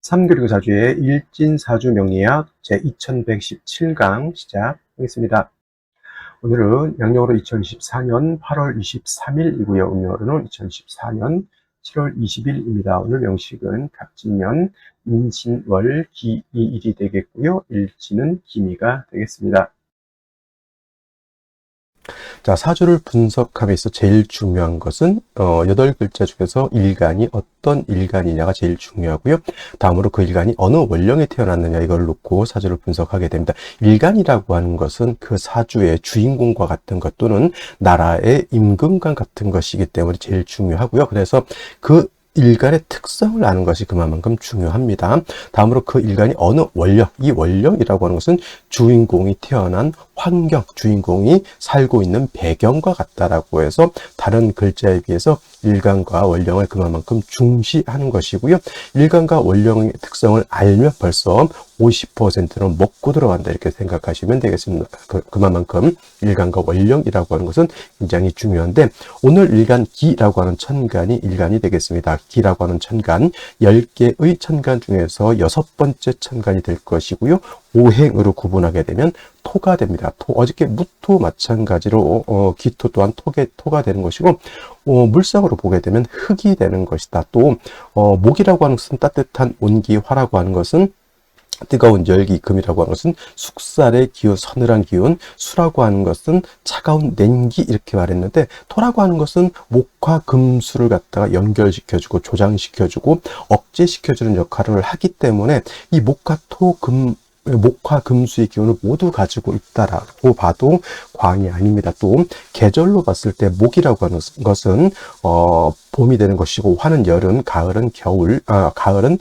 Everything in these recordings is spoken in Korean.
삼교리고 사주의 일진사주 명리학 제2117강 시작하겠습니다. 오늘은 양력으로 2024년 8월 23일이고요. 음력으로는 2024년 7월 20일입니다. 오늘 명식은 갑진년 인신월 기이일이 되겠고요. 일진은 기미가 되겠습니다. 자, 사주를 분석함에서 제일 중요한 것은 8글자 중에서 일간이 어떤 일간이냐가 제일 중요하고요. 다음으로 그 일간이 어느 원령에 태어났느냐 이걸 놓고 사주를 분석하게 됩니다. 일간이라고 하는 것은 그 사주의 주인공과 같은 것 또는 나라의 임금관 같은 것이기 때문에 제일 중요하고요. 그래서 그 일간의 특성을 아는 것이 그만큼 중요합니다. 다음으로 그 일간이 어느 원령, 이 원령이라고 하는 것은 주인공이 태어난 환경, 주인공이 살고 있는 배경과 같다라고 해서 다른 글자에 비해서 일간과 원령을 그만큼 중시하는 것이고요. 일간과 원령의 특성을 알면 벌써 50%는 먹고 들어간다 이렇게 생각하시면 되겠습니다. 그만큼 일간과 원령이라고 하는 것은 굉장히 중요한데 오늘 일간 기라고 하는 천간이 일간이 되겠습니다. 기라고 하는 천간 10개의 천간 중에서 6번째 천간이 될 것이고요. 오행으로 구분하게 되면 토가 됩니다. 어저께 무토 마찬가지로 기토 또한 토가 되는 것이고 물상으로 보게 되면 흙이 되는 것이다. 또 목이라고 하는 것은 따뜻한 온기, 화라고 하는 것은 뜨거운 열기, 금이라고 하는 것은 숙살의 기운, 서늘한 기운, 수라고 하는 것은 차가운 냉기 이렇게 말했는데 토라고 하는 것은 목화 금수를 갖다가 연결시켜주고 조장시켜주고 억제시켜주는 역할을 하기 때문에 이 목화 토 금 목화 금수의 기운을 모두 가지고 있다라고 봐도 과언이 아닙니다. 또 계절로 봤을 때 목이라고 하는 것은 봄이 되는 것이고 화는 여름, 가을은 겨울, 가을은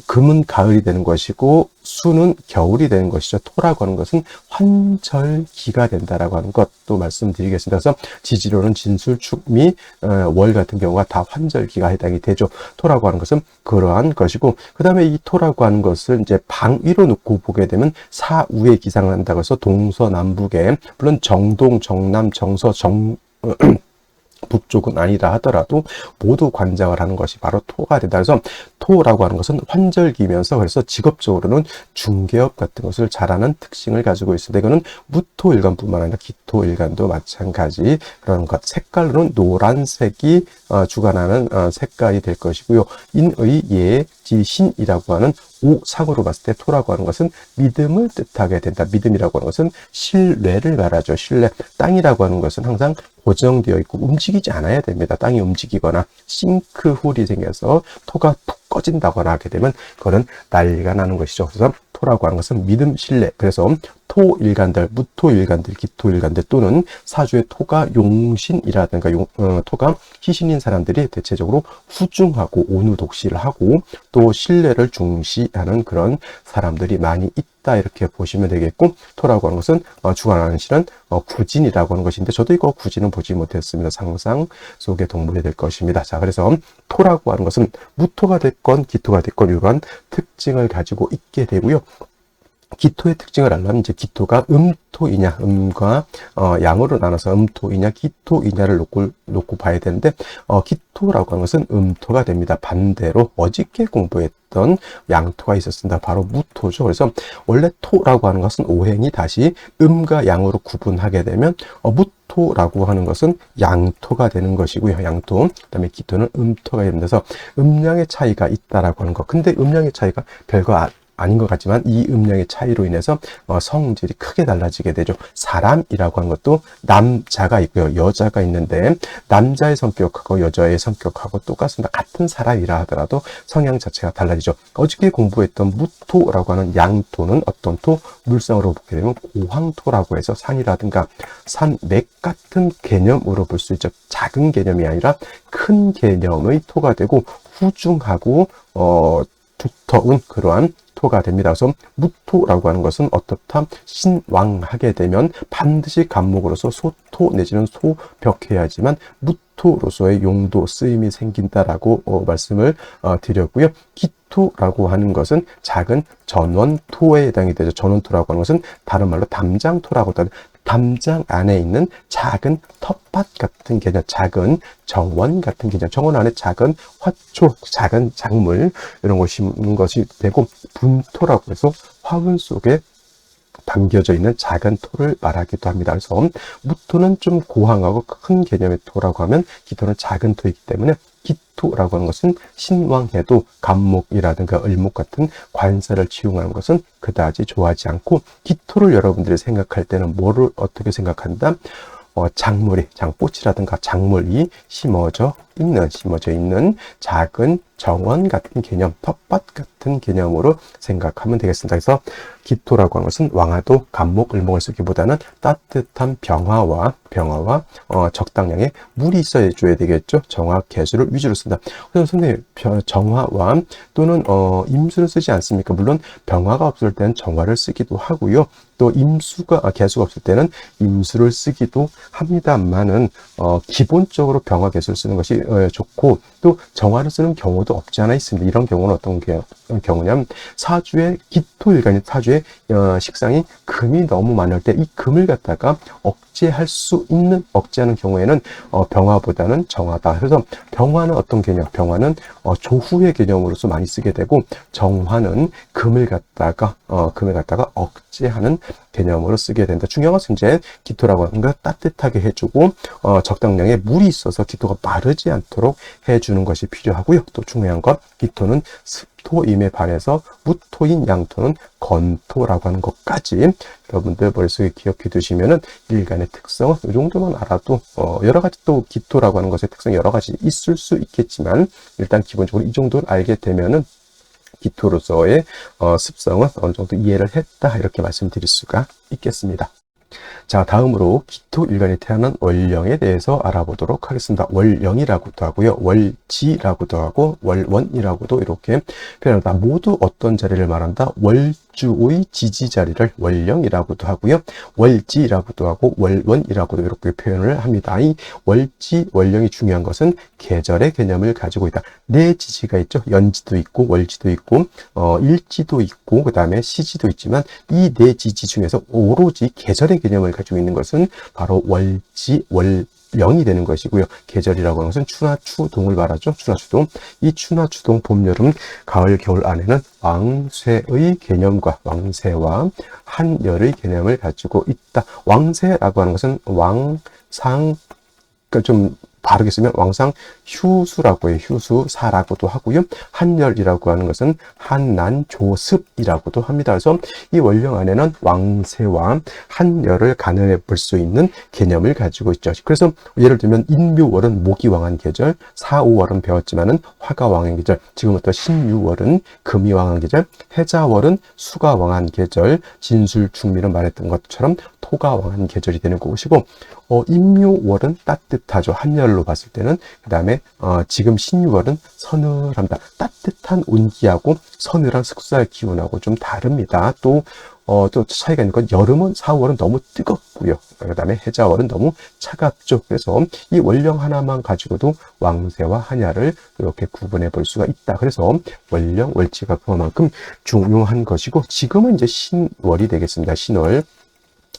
금은 가을이 되는 것이고 수는 겨울이 되는 것이죠. 토라고 하는 것은 환절기가 된다라고 하는 것도 말씀드리겠습니다. 그래서 지지로는 진술, 축미, 월 같은 경우가 다 환절기가 해당이 되죠. 토라고 하는 것은 그러한 것이고 그 다음에 이 토라고 하는 것을 이제 방위로 놓고 보게 되면 사우에 기상을 한다고 해서 동서남북에 물론 정동, 정남, 정서, 북쪽은 아니라 하더라도 모두 관장을 하는 것이 바로 토가 된다. 그래서 토라고 하는 것은 환절기면서 그래서 직업적으로는 중개업 같은 것을 잘하는 특징을 가지고 있습니다. 이거는 무토일간뿐만 아니라 기토일간도 마찬가지 그런 것. 색깔로는 노란색이 주관하는 색깔이 될 것이고요. 인의 예, 지신이라고 하는 오상으로 봤을 때 토라고 하는 것은 믿음을 뜻하게 된다. 믿음이라고 하는 것은 신뢰를 말하죠. 신뢰. 땅이라고 하는 것은 항상 고정되어 있고 움직이지 않아야 됩니다. 땅이 움직이거나 싱크홀이 생겨서 토가 푹 꺼진다거나 하게 되면 그거는 난리가 나는 것이죠. 그래서 토라고 하는 것은 믿음, 신뢰. 그래서 토일간들, 무토일간들, 기토일간들 또는 사주의 토가 용신이라든가 토가 희신인 사람들이 대체적으로 후중하고 온유독실을 하고 또 신뢰를 중시하는 그런 사람들이 많이 있다 이렇게 보시면 되겠고 토라고 하는 것은 주관하는 신은 구진이라고 하는 것인데 저도 이거 구진은 보지 못했습니다. 상상 속의 동물이 될 것입니다. 자, 그래서 토라고 하는 것은 무토가 됐건 기토가 됐건 이러한 특징을 가지고 있게 되고요. 기토의 특징을 알려면 이제 기토가 음토이냐, 음과 양으로 나눠서 음토이냐, 기토이냐를 놓고 봐야 되는데 기토라고 하는 것은 음토가 됩니다. 반대로 어저께 공부했던 양토가 있었습니다. 바로 무토죠. 그래서 원래 토라고 하는 것은 오행이 다시 음과 양으로 구분하게 되면 무토라고 하는 것은 양토가 되는 것이고요. 양토. 그다음에 기토는 음토가 되면서 음양의 차이가 있다라고 하는 것. 근데 음양의 차이가 별거 아닌 것 같지만 이 음량의 차이로 인해서 성질이 크게 달라지게 되죠. 사람이라고 하는 것도 남자가 있고요. 여자가 있는데 남자의 성격하고 여자의 성격하고 똑같습니다. 같은 사람이라 하더라도 성향 자체가 달라지죠. 어저께 공부했던 무토라고 하는 양토는 어떤 토? 물상으로 보게 되면 고황토라고 해서 산이라든가 산맥 같은 개념으로 볼 수 있죠. 작은 개념이 아니라 큰 개념의 토가 되고 후중하고 두터운 그러한 토가 됩니다. 그래서 무토라고 하는 것은 어떻다? 신왕하게 되면 반드시 간목으로서 소토 내지는 소벽해야지만 무토로서의 용도 쓰임이 생긴다라고 말씀을 드렸고요. 기토라고 하는 것은 작은 전원토에 해당이 되죠. 전원토라고 하는 것은 다른 말로 담장토라고 담장 안에 있는 작은 텃밭 같은 개념, 작은 정원 같은 개념, 정원 안에 작은 화초, 작은 작물 이런 것이 심는 것이 되고, 분토라고 해서 화분 속에 담겨져 있는 작은 토를 말하기도 합니다. 그래서 무토는 좀 고황하고 큰 개념의 토라고 하면 기토는 작은 토이기 때문에 기토라고 하는 것은 신왕해도 간목이라든가 을목 같은 관사를 치용하는 것은 그다지 좋아하지 않고, 기토를 여러분들이 생각할 때는 뭐를 어떻게 생각한다? 작물이, 장꽃이라든가 작물이 심어져 있는 작은 정원 같은 개념, 텃밭 같은 개념으로 생각하면 되겠습니다. 그래서 기토라고 하는 것은 왕화도, 간목, 을목을 쓰기보다는 따뜻한 병화와 적당량의 물이 있어야 줘야 되겠죠. 정화, 개수를 위주로 쓴다. 그래서 선생님, 정화와 또는 임수를 쓰지 않습니까? 물론 병화가 없을 때는 정화를 쓰기도 하고요. 또 개수가 없을 때는 임수를 쓰기도 합니다만은 기본적으로 병화, 개수를 쓰는 것이 좋고, 또 정화를 쓰는 경우도 없지 않아 있습니다. 이런 경우는 어떤 경우냐면, 사주의 기토일간인 사주의 식상이 금이 너무 많을 때 이 금을 갖다가 억제하는 경우에는 병화보다는 정화다. 그래서 병화는 어떤 개념? 병화는 조후의 개념으로서 많이 쓰게 되고, 정화는 금을 갖다가 억제하는 개념으로 쓰게 된다. 중요한 것은 이제 기토라고 하는 걸 따뜻하게 해주고, 적당량의 물이 있어서 기토가 마르지 않도록 해주는 것이 필요하고요. 또 중요한 건 기토는 습토임에 반해서 무토인 양토는 건토라고 하는 것까지 여러분들 머릿속에 기억해 두시면은 일간의 특성은 이 정도만 알아도 여러 가지, 또 기토라고 하는 것의 특성이 여러 가지 있을 수 있겠지만, 일단 기본적으로 이 정도를 알게 되면은 기토로서의 습성은 어느 정도 이해를 했다, 이렇게 말씀드릴 수가 있겠습니다. 자, 다음으로 기토일간이 태어난 월령에 대해서 알아보도록 하겠습니다. 월령이라고도 하고요, 월지라고도 하고, 월원이라고도 이렇게 표현한다. 모두 어떤 자리를 말한다? 월주의 지지 자리를 월령이라고도 하고요, 월지라고도 하고, 월원이라고도 이렇게 표현을 합니다. 이 월지, 월령이 중요한 것은 계절의 개념을 가지고 있다. 네 지지가 있죠. 연지도 있고, 월지도 있고, 일지도 있고, 그 다음에 시지도 있지만, 이 네 지지 중에서 오로지 계절의 개념을 가지고 있는 것은 바로 월지, 월령이 되는 것이고요. 계절이라고 하는 것은 추나 추동을 말하죠. 추나 추동. 이 추나 추동, 봄, 여름, 가을, 겨울 안에는 왕쇠의 개념과 왕세와 한열의 개념을 가지고 있다. 왕세라고 하는 것은 왕상, 그러니까 좀 바르게 쓰면 왕상 휴수라고 해요. 휴수사라고도 하고요. 한열이라고 하는 것은 한난조습이라고도 합니다. 그래서 이 월령 안에는 왕세와 한열을 가늠해 볼 수 있는 개념을 가지고 있죠. 그래서 예를 들면 인묘월은 목이 왕한 계절, 사오월은 배웠지만은 화가 왕한 계절, 지금부터 신유월은 금이 왕한 계절, 해자월은 수가 왕한 계절, 진술충미는 말했던 것처럼 토가 왕한 계절이 되는 것이고, 인묘월은 따뜻하죠. 한열로 봤을 때는. 그 다음에 지금 신유월은 서늘합니다. 따뜻한 온기하고 서늘한 습살 기온하고 좀 다릅니다. 또 차이가 있는 건, 여름은 4월은 너무 뜨겁고요. 그 다음에 해자월은 너무 차갑죠. 그래서 이 월령 하나만 가지고도 왕세와 한야를 이렇게 구분해 볼 수가 있다. 그래서 월령, 월지가 그만큼 중요한 것이고, 지금은 이제 신월이 되겠습니다.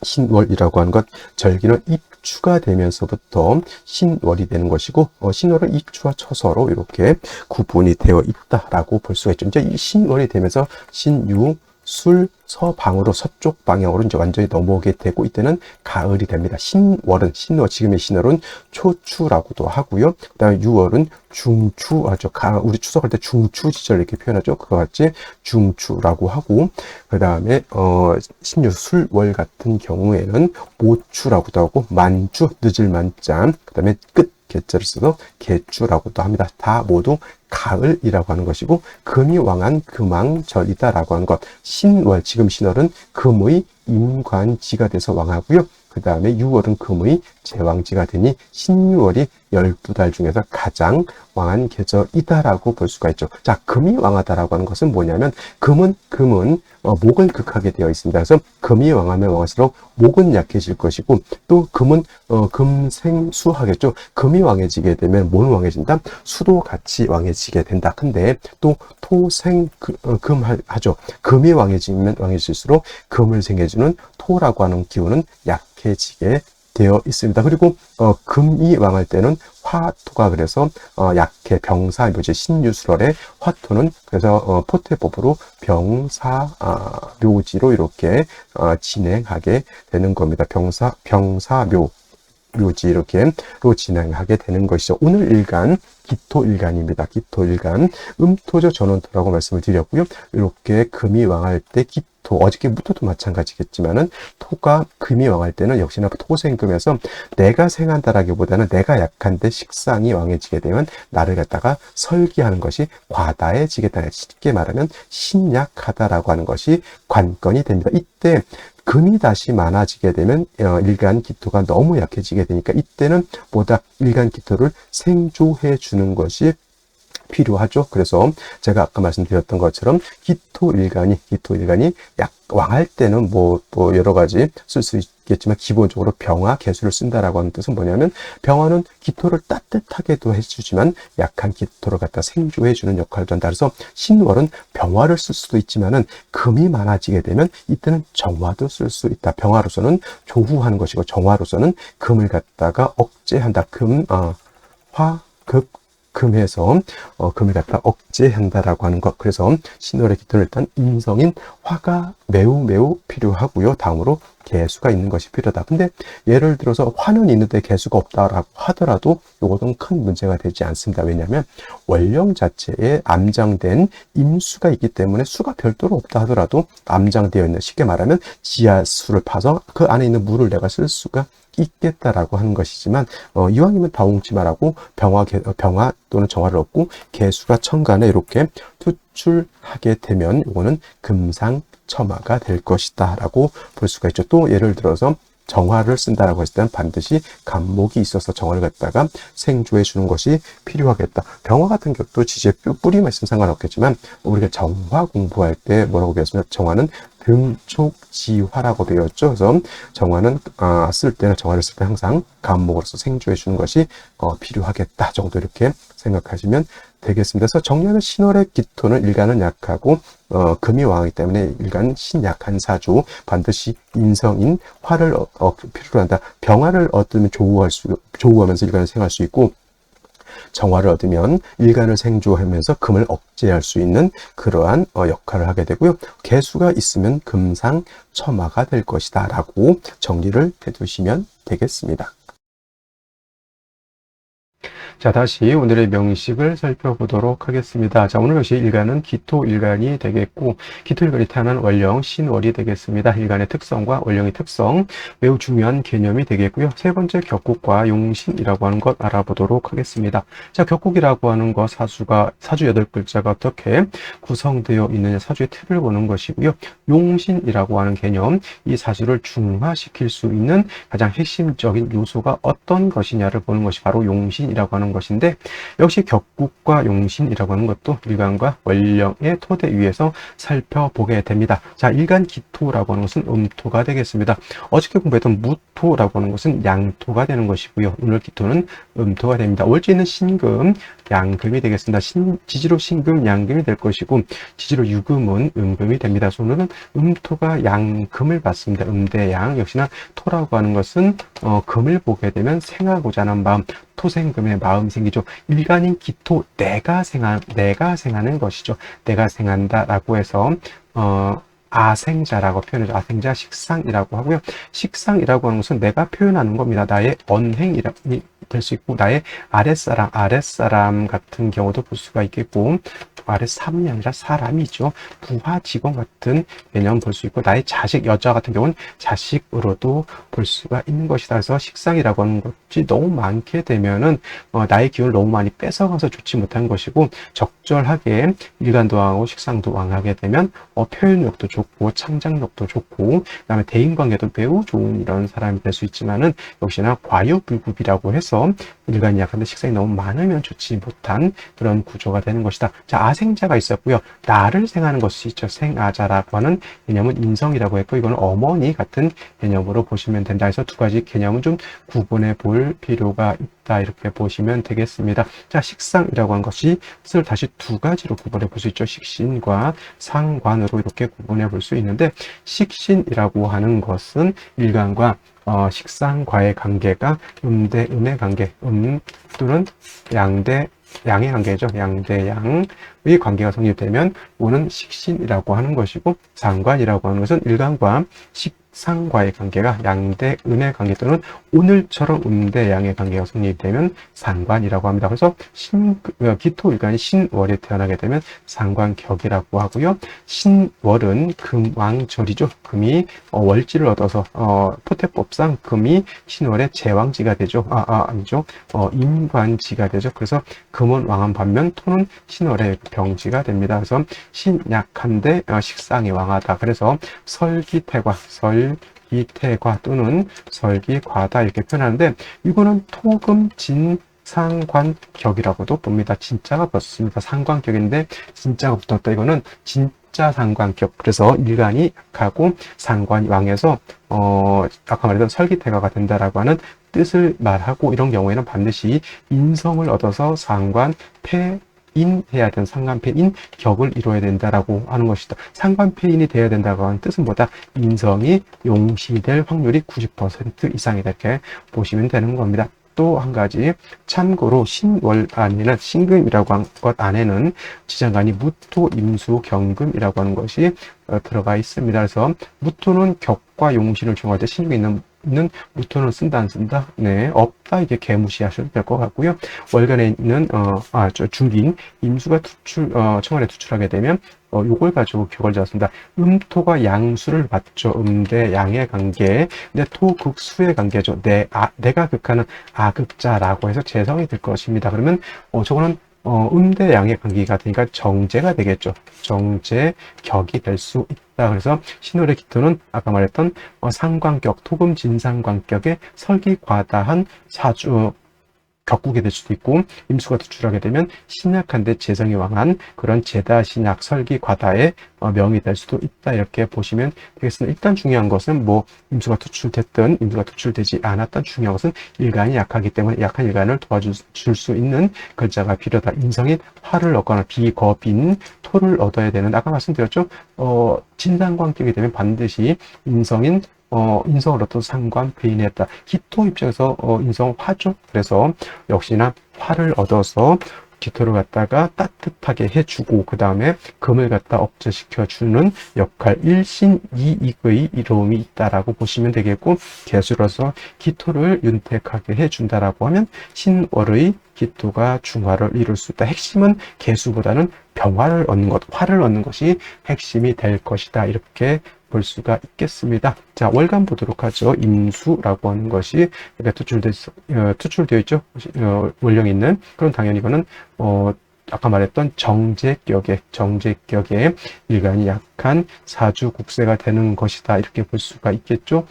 신월이라고 하는 것, 절기는 입추가 되면서부터 신월이 되는 것이고, 신월은 입추와 처서로 이렇게 구분이 되어 있다라고 볼 수가 있죠. 이제 이 신월이 되면서 신유, 술, 서방으로, 서쪽 방향으로 이제 완전히 넘어오게 되고, 이때는 가을이 됩니다. 지금의 신월은 초추라고도 하고요. 그 다음에 유월은 중추 하죠. 우리 추석할 때 중추지절 이렇게 표현하죠. 그와 같이 중추라고 하고, 그 다음에 신유, 술월 같은 경우에는 모추라고도 하고, 만주, 늦을 만자, 그 다음에 끝 개자를 써서 개추라고도 합니다. 다 모두 가을이라고 하는 것이고, 금이 왕한 금왕절이다라고 하는 것. 신월, 지금 신월은 금의 임관지가 돼서 왕하고요. 그 다음에 6월은 금의 제왕지가 되니 신유월이 12달 중에서 가장 왕한 계절이다라고 볼 수가 있죠. 자, 금이 왕하다라고 하는 것은 뭐냐면, 금은 목을 극하게 되어 있습니다. 그래서 금이 왕하면 왕할수록 목은 약해질 것이고, 또 금은 금생수하겠죠. 금이 왕해지게 되면 뭐는 왕해진다? 수도 같이 왕해지게 된다. 근데 또 토생금하죠. 금이 왕해지면 왕해질수록 금을 해주는 토라고 하는 기운은 약해지게 되어 있습니다. 그리고 금이 왕할 때는 화토가 그래서 약해 병사묘지 신유술월의 화토는 그래서 포태법으로 병사묘지로 이렇게 진행하게 되는 겁니다. 병사묘 묘지 이렇게로 진행하게 되는 것이죠. 오늘 일간 기토일간입니다. 기토일간 음토죠. 전원토라고 말씀을 드렸고요. 이렇게 금이 왕할 때 기토, 어저께 무토도 마찬가지겠지만은 토가 금이 왕할 때는 역시나 토생금에서 내가 생한다라기보다는 내가 약한데 식상이 왕해지게 되면 나를 갖다가 설계하는 것이 과다해지겠다. 쉽게 말하면 신약하다라고 하는 것이 관건이 됩니다. 이때 금이 다시 많아지게 되면 일간 기토가 너무 약해지게 되니까 이때는 보다 일간 기토를 생조해 주는 것이 필요하죠. 그래서 제가 아까 말씀드렸던 것처럼 기토일간이 왕할 때는 뭐 여러 가지 쓸 수 있겠지만 기본적으로 병화 개수를 쓴다라고 하는 뜻은 뭐냐면 병화는 기토를 따뜻하게도 해주지만 약한 기토를 갖다 생조해주는 역할도 한다. 그래서 신월은 병화를 쓸 수도 있지만은 금이 많아지게 되면 이때는 정화도 쓸 수 있다. 병화로서는 조후하는 것이고 정화로서는 금을 갖다가 억제한다. 금해서 금을 갖다 억제한다라고 하는 것. 그래서 신월의 기토는 일단 인성인 화가 매우 필요하고요. 다음으로 개수가 있는 것이 필요하다. 근데 예를 들어서 화는 있는데 개수가 없다라고 하더라도 이것은 큰 문제가 되지 않습니다. 왜냐하면 원령 자체에 암장된 임수가 있기 때문에 수가 별도로 없다 하더라도 암장되어 있는, 쉽게 말하면 지하수를 파서 그 안에 있는 물을 내가 쓸 수가 있겠다라고 하는 것이지만 이왕이면 다홍치마라고 병화 또는 정화를 얻고 개수가 천간에 이렇게 투출하게 되면 이거는 금상첨화가 될 것이다 라고 볼 수가 있죠. 또 예를 들어서 정화를 쓴다라고 했을 때는 반드시 간목이 있어서 정화를 갖다가 생조해 주는 것이 필요하겠다. 병화 같은 경우도 지지에 뿌리만 있으면 상관없겠지만 우리가 정화 공부할 때 뭐라고 배웠습니까? 정화는 등촉지화라고 배웠죠. 그래서 정화는 정화를 쓸 때 항상 간목으로서 생조해 주는 것이 필요하겠다 정도 이렇게 생각하시면 되겠습니다. 그래서 정리하면 신월의 기토는 일간은 약하고 금이 왕이기 때문에 일간 신약한 사주, 반드시 인성인 화를 필요로 한다. 병화를 얻으면 조우하면서 일간을 생활할 수 있고, 정화를 얻으면 일간을 생조하면서 금을 억제할 수 있는 그러한 역할을 하게 되고요. 개수가 있으면 금상첨화가 될 것이다 라고 정리를 해두시면 되겠습니다. 자, 다시 오늘의 명식을 살펴보도록 하겠습니다. 자, 오늘 역시 일간은 기토일간이 되겠고, 기토일간이 태어난 월령, 신월이 되겠습니다. 일간의 특성과 월령의 특성, 매우 중요한 개념이 되겠고요. 세 번째, 격국과 용신이라고 하는 것 알아보도록 하겠습니다. 자, 격국이라고 하는 것, 사주 8글자가 어떻게 구성되어 있느냐, 사주의 틀을 보는 것이고요. 용신이라고 하는 개념, 이 사주를 중화시킬 수 있는 가장 핵심적인 요소가 어떤 것이냐를 보는 것이 바로 용신이라고 하는 것인데, 역시 격국과 용신이라고 하는 것도 일간과 월령의 토대 위에서 살펴보게 됩니다. 자, 일간 기토라고 하는 것은 음토가 되겠습니다. 어저께 공부했던 무토라고 하는 것은 양토가 되는 것이고요. 오늘 기토는 음토가 됩니다. 월지는 신금, 양금이 되겠습니다. 지지로 신금, 양금이 될 것이고, 지지로 유금은 음금이 됩니다. 그래서 오늘은 음토가 양금을 받습니다. 음대양. 역시나 토라고 하는 것은 금을 보게 되면 생하고자 하는 마음, 토생금의 마음이 생기죠. 일간인 기토, 내가 생하는 것이죠. 내가 생한다라고 해서 아생자라고 표현하죠. 아생자 식상이라고 하고요. 식상이라고 하는 것은 내가 표현하는 겁니다. 나의 언행이 될 수 있고, 나의 아랫사람 같은 경우도 볼 수가 있겠고, 아랫사람이 아니라 사람이죠. 부하 직원 같은 개념 볼 수 있고, 나의 자식, 여자 같은 경우는 자식으로도 볼 수가 있는 것이다. 그래서 식상이라고 하는 것이 너무 많게 되면은 나의 기운을 너무 많이 뺏어가서 좋지 못한 것이고, 적절하게 일간도 왕하고 식상도 왕하게 되면 표현력도 좋고 창작력도 좋고, 그다음에 대인관계도 매우 좋은 이런 사람이 될 수 있지만은 역시나 과유불급이라고 해서 일간이 약한데 식상이 너무 많으면 좋지 못한 그런 구조가 되는 것이다. 자, 아생자가 있었고요. 나를 생하는 것이 있죠. 생아자라고 하는 개념은 인성이라고 했고, 이거는 어머니 같은 개념으로 보시면 된다 해서 두 가지 개념은 좀 구분해 볼 필요가 있다, 이렇게 보시면 되겠습니다. 자, 식상이라고 하는 것을 다시 두 가지로 구분해 볼 수 있죠. 식신과 상관으로 이렇게 구분해 볼 수 있는데, 식신이라고 하는 것은 일간과 식상과의 관계가 음대 음의 관계, 또는 양대 양의 관계죠. 양대 양의 관계가 성립되면 오는 식신이라고 하는 것이고, 상관이라고 하는 것은 일간과 식상과의 관계가 양대 음의 관계 또는 오늘처럼 음대 양의 관계가 성립되면 상관이라고 합니다. 그래서 기토일간이 신월에 태어나게 되면 상관격이라고 하고요. 신월은 금왕절이죠. 금이 월지를 얻어서 포태법상 금이 신월의 제왕지가 되죠. 아니죠. 임관지가 되죠. 그래서 금은 왕한 반면 토는 신월의 병지가 됩니다. 그래서 신약한데 식상이 왕하다. 그래서 설기태과 또는 설기과다 이렇게 표현하는데, 이거는 토금 진상관격이라고도 봅니다. 진짜가 붙었습니다. 상관격인데 진짜가 붙었다. 이거는 진짜 상관격. 그래서 일간이 약하고 상관이 왕해서 아까 말했던 설기태과가 된다라고 하는 뜻을 말하고, 이런 경우에는 반드시 인성을 얻어서 상관패인해야 되는 상관패인 격을 이루어야 된다라고 하는 것이다. 상관패인이 되어야 된다고 하는 뜻은 뭐다? 인성이 용시될 확률이 90% 이상이다, 이렇게 보시면 되는 겁니다. 또 한 가지 참고로 신월 안에는, 신금이라고 한 것 안에는 지장간이 무토, 임수, 경금이라고 하는 것이 들어가 있습니다. 그래서 무토는 격과 용신을 정할 때 신중에 있는 무토는 쓴다 안 쓴다? 네, 없다, 이게 개무시하셔도 될 것 같고요. 월간에 있는 중긴 임수가 청월에 투출하게 되면 요걸 가지고 격을 잡습니다. 음토가 양수를 받죠. 음대 양의 관계. 근데 토극수의 관계죠. 내가 극하는 아극자라고 해서 재성이 될 것입니다. 그러면 저거는 음대 양의 관계가 되니까 정제가 되겠죠. 정제격이 될 수 있다. 그래서 신월의 기토는 아까 말했던 상관격, 토금 진상관격의 설기과다한 사주 격국이 될 수도 있고, 임수가 투출하게 되면 신약한데 재성이 왕한 그런 제다, 신약, 설기, 과다의 명이 될 수도 있다, 이렇게 보시면 되겠습니다. 일단 중요한 것은 임수가 투출됐든 임수가 투출되지 않았던, 중요한 것은 일간이 약하기 때문에 약한 일간을 도와줄 수 있는 글자가 필요하다. 인성인 화를 얻거나 비겁인 토를 얻어야 되는, 아까 말씀드렸죠. 진상관격이 되면 반드시 인성인 인성을 얻어서 상관패인에 했다. 기토 입장에서 인성 화죠. 그래서 역시나 화를 얻어서 기토를 갖다가 따뜻하게 해주고, 그 다음에 금을 갖다 억제시켜주는 역할, 일신이익의 이로움이 있다라고 보시면 되겠고, 개수로서 기토를 윤택하게 해준다라고 하면 신월의 기토가 중화를 이룰 수 있다. 핵심은 개수보다는 병화를 얻는 것, 화를 얻는 것이 핵심이 될 것이다, 이렇게 볼 수가 있겠습니다. 자, 월간 보도록 하죠. 임수라고 하는 것이 투출되어 있죠. 월령에 있는. 그럼 당연히 이거는 아까 말했던 정제격의 일간이 약한 사주국세가 되는 것이다, 이렇게 볼 수가 있겠죠.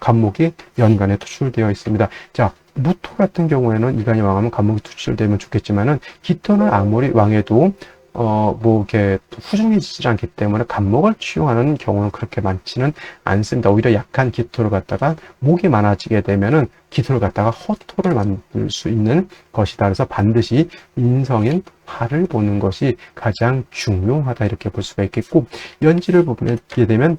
간목이 연간에 투출되어 있습니다. 자, 무토 같은 경우에는 일간이 왕하면 간목이 투출되면 좋겠지만은, 기토는 아무리 왕해도 이렇게 후중해지지 않기 때문에 간목을 취용하는 경우는 그렇게 많지는 않습니다. 오히려 약한 기토를 갖다가 목이 많아지게 되면은 기토를 갖다가 허토를 만들 수 있는 것이다. 그래서 반드시 인성인 화를 보는 것이 가장 중요하다, 이렇게 볼 수가 있겠고, 연지를 보게 되면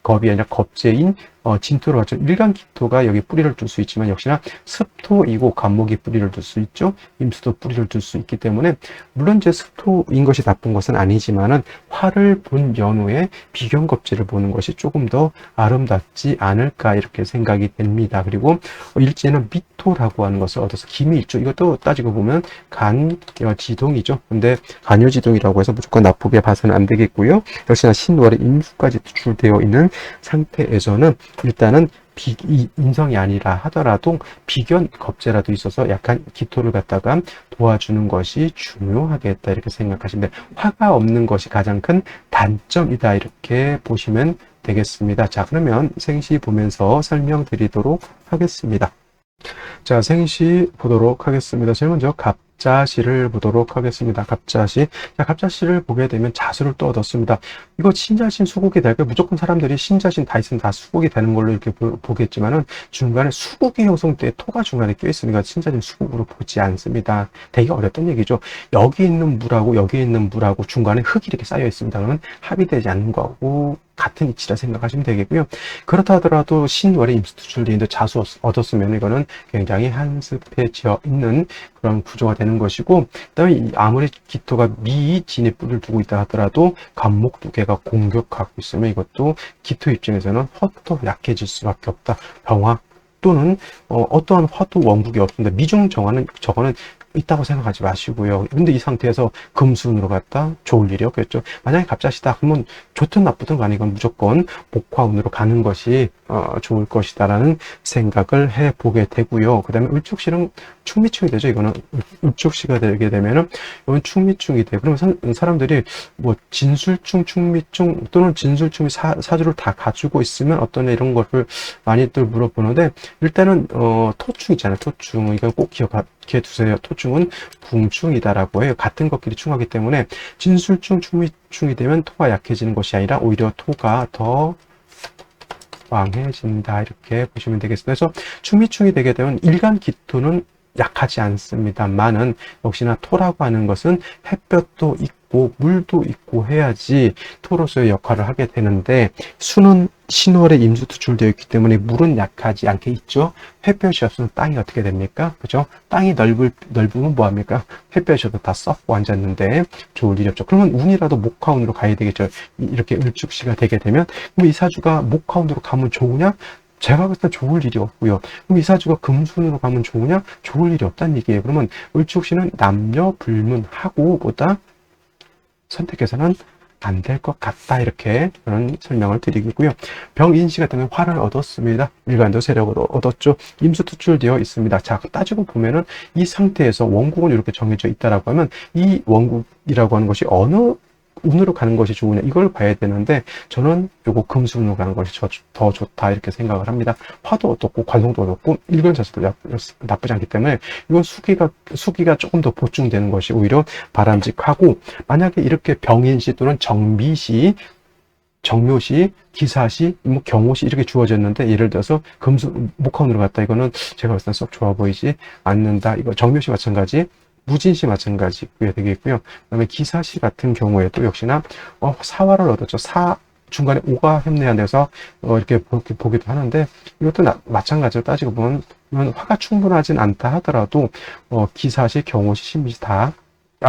겁이 아니라 겁재인 진토로 하죠. 일간 기토가 여기 뿌리를 둘 수 있지만, 역시나 습토이고 간목이 뿌리를 둘 수 있죠. 임수도 뿌리를 둘 수 있기 때문에, 물론 이제 습토인 것이 나쁜 것은 아니지만은, 화를 본 연후에 비견겁재를 보는 것이 조금 더 아름답지 않을까, 이렇게 생각이 됩니다. 그리고 일제는 미토라고 하는 것을 얻어서 김이 있죠. 이것도 따지고 보면 간여지동이죠. 근데 간여지동이라고 해서 무조건 나쁘게 봐서는 안 되겠고요. 역시나 신월의 임수까지 투출되어 있는 상태에서는 일단은 인성이 아니라 하더라도 비견 겁재라도 있어서 약간 기토를 갖다가 도와주는 것이 중요하겠다, 이렇게 생각하시면 돼요. 화가 없는 것이 가장 큰 단점이다, 이렇게 보시면 되겠습니다. 자, 그러면 생시 보면서 설명드리도록 하겠습니다. 자, 생시 보도록 하겠습니다. 제일 먼저 갑자시를 보도록 하겠습니다. 갑자시. 자, 갑자시를 보게 되면 자수를 또 얻었습니다. 이거 신자신 수국이 될까요? 무조건 사람들이 신자신 다 있으면 다 수국이 되는 걸로 이렇게 보겠지만은 중간에 수국이 형성돼 토가 중간에 껴있으니까 신자신 수국으로 보지 않습니다. 되게 어렵던 얘기죠. 여기 있는 물하고 여기 있는 물하고 중간에 흙이 이렇게 쌓여 있습니다. 그러면 합의되지 않는 거고 같은 이치라 생각하시면 되겠고요. 그렇다 하더라도 신월의 임수투출되는데 자수 얻었으면 이거는 굉장히 한습해져 있는 그런 구조가 되는 것이고, 그다음에 아무리 기토가 미진의 뿔을 두고 있다 하더라도 간목 두 개가 공격하고 있으면 이것도 기토 입장에서는 화도 약해질 수밖에 없다. 병화 또는 어떠한 화도 원국이 없습니다. 미중 정화는 저거는 있다고 생각하지 마시고요. 근데 이 상태에서 금순으로 갔다 좋을 일이 없겠죠. 만약에 갑자시다 그러면 좋든 나쁘든 간에 이건 무조건 목화운으로 가는 것이 좋을 것이다라는 생각을 해보게 되고요. 그 다음에 을축시는 충미충이 되죠. 이거는 을축시가 되게 되면은 이건 충미충이 돼요. 그러면 사람들이 뭐 진술충, 충미충 또는 진술충이 사주를 다 가지고 있으면 어떤 이런 것을 많이들 물어보는데, 일단은 토충 있잖아요. 토충 이건 꼭 기억해 두세요. 토충은 붕충이다라고 해요. 같은 것끼리 충하기 때문에 진술충, 충미충이 되면 토가 약해지는 것이 아니라 오히려 토가 더 왕해진다, 이렇게 보시면 되겠습니다. 그래서 충미충이 되게 되면 일간 기토는 약하지 않습니다만은 역시나 토라고 하는 것은 햇볕도 있고 물도 있고 해야지 토로서의 역할을 하게 되는데, 수는 신월에 임수 투출되어 있기 때문에 물은 약하지 않게 있죠. 햇볕이 없으면 땅이 어떻게 됩니까? 그죠? 땅이 넓으면 뭐합니까? 햇볕이도 다 썩고 앉았는데 좋을 일이 없죠. 그러면 운이라도 목화운으로 가야 되겠죠. 이렇게 을축시가 되게 되면. 그럼 이 사주가 목화운으로 가면 좋으냐? 제가 봤을 때 좋을 일이 없고요. 그럼 이 사주가 금순으로 가면 좋으냐? 좋을 일이 없다는 얘기예요. 그러면 을축시는 남녀 불문하고 보다 선택해서는 안 될 것 같다, 이렇게 그런 설명을 드리고요. 병인시 같은 경우는 화를 얻었습니다. 일간도 세력으로 얻었죠. 임수 투출되어 있습니다. 자, 따지고 보면은 이 상태에서 원국은 이렇게 정해져 있다라고 하면 이 원국이라고 하는 것이 어느 운으로 가는 것이 좋으냐, 이걸 봐야 되는데 저는 요거 금수운으로 가는 것이 더 좋다, 이렇게 생각을 합니다. 화도 어떻고 관성도 어떻고 일간 자체도 나쁘지 않기 때문에 이건 수기가 조금 더 보충되는 것이 오히려 바람직하고, 만약에 이렇게 병인시 또는 정비시, 정묘시, 기사시, 뭐 경호시 이렇게 주어졌는데, 예를 들어서 목화운으로 갔다, 이거는 제가 봤을 때 썩 좋아 보이지 않는다. 이거 정묘시 마찬가지, 무진시 마찬가지고요, 되겠고요. 그다음에 기사시 같은 경우에도 역시나 사화를 얻었죠. 중간에 오가 협례한데서 이렇게 보기도 하는데, 이것도 마찬가지로 따지고 보면 화가 충분하진 않다 하더라도 기사시, 경호시, 신미시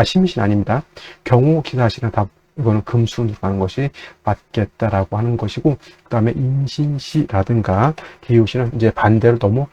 신미시는 아닙니다. 경호, 기사시는 다 이거는 금수운으로 가는 것이 맞겠다라고 하는 것이고, 그 다음에 임신시라든가 개유시는 이제 반대로 너무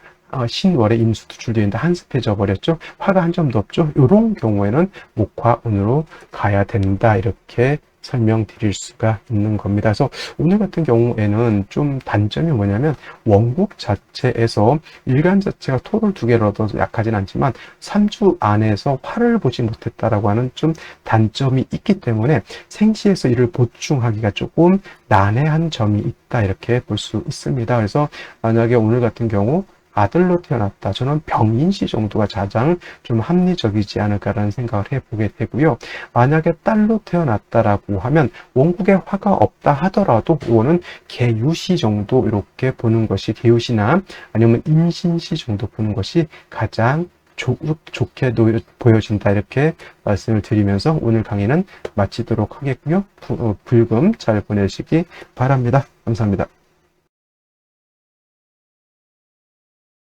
신월에 임수 투출되어 있는데 한습해져 버렸죠. 화가 한 점도 없죠. 이런 경우에는 목화운으로 가야 된다, 이렇게 설명드릴 수가 있는 겁니다. 그래서 오늘 같은 경우에는 좀 단점이 뭐냐면, 원국 자체에서 일간 자체가 토를 두 개를 얻어서 약하진 않지만 3주 안에서 화를 보지 못했다라고 하는 좀 단점이 있기 때문에 생시에서 이를 보충하기가 조금 난해한 점이 있다, 이렇게 볼 수 있습니다. 그래서 만약에 오늘 같은 경우 아들로 태어났다, 저는 병인시 정도가 가장 좀 합리적이지 않을까라는 생각을 해보게 되고요. 만약에 딸로 태어났다라고 하면 원국에 화가 없다 하더라도 이거는 개유시 정도 이렇게 보는 것이, 개유시나 아니면 임신시 정도 보는 것이 가장 좋게 보여진다, 이렇게 말씀을 드리면서 오늘 강의는 마치도록 하겠고요. 불금 잘 보내시기 바랍니다. 감사합니다.